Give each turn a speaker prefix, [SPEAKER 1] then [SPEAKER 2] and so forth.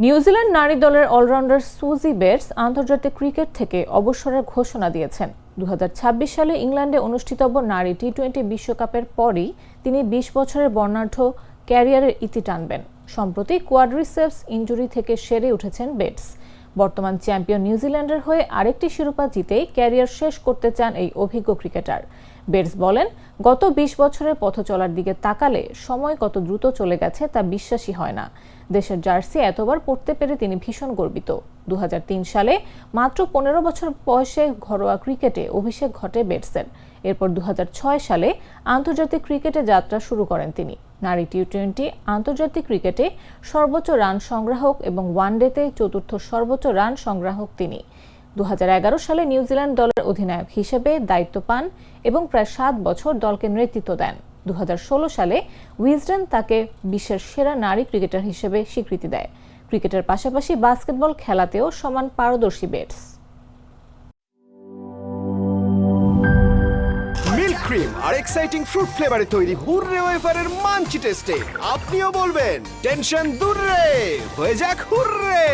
[SPEAKER 1] New Zealand নারী দলের allrounder সুজি বেটস আন্তর্জাতিক ক্রিকেট থেকে অবসরের ঘোষণা দিয়েছেন। 2026 সালে ইংল্যান্ডে অনুষ্ঠিতব্য নারী টি-20 বিশ্বকাপের পরই তিনি 20 বছরের বর্ণাঢ্য ক্যারিয়ারের ইতি টানবেন। সম্প্রতি কোয়াড্রিসেপস ইনজুরি থেকে সেরে উঠেছেন বেটস। বর্তমান চ্যাম্পিয়ন নিউজিল্যান্ডের হয়ে আরেকটি শিরোপা জিতেই ক্যারিয়ার শেষ করতে চান এই অভিজ্ঞ ক্রিকেটার। বেটস বলেন, গত 20 বছরের পথ চলার দিকে তাকালে সময় কত দ্রুত চলে গেছে তা বিশ্বাসই হয় না। দেশের জার্সি এতবার পড়তে পেরে তিনি ভীষণ গর্বিত। 2003 সালে মাত্র 15 বছর বয়সে ঘরোয়া ক্রিকেটে অভিষেক ঘটে বেটসের। এরপর 2006 সালে আন্তর্জাতিক ক্রিকেটে যাত্রা শুরু করেন তিনি। নারী টি-20 আন্তর্জাতিক ক্রিকেটে সর্বোচ্চ রান সংগ্রাহক এবং ওয়ানডেতে চতুর্থ সর্বোচ্চ রান সংগ্রাহক তিনি। 2011 সালে নিউজিল্যান্ড দলের অধিনায়ক হিসেবে দায়িত্ব পান এবং প্রায় 7 বছর দলকে নেতৃত্ব দেন। 2016 সালে উইজডেন তাকে বিশ্বের সেরা নারী ক্রিকেটার হিসেবে স্বীকৃতি দেয়। ক্রিকেটের পাশাপাশি বাস্কেটবল খেলাতেও সমান পারদর্শী বেটস।
[SPEAKER 2] মিল্ক ক্রিম আর এক্সাইটিং ফ্রুট ফ্লেভারে তৈরি হুররে ওয়েফারের মাঞ্চি টেস্টে আপনিও বলবেন টেনশন দূর রে, হয়ে যাক হুররে।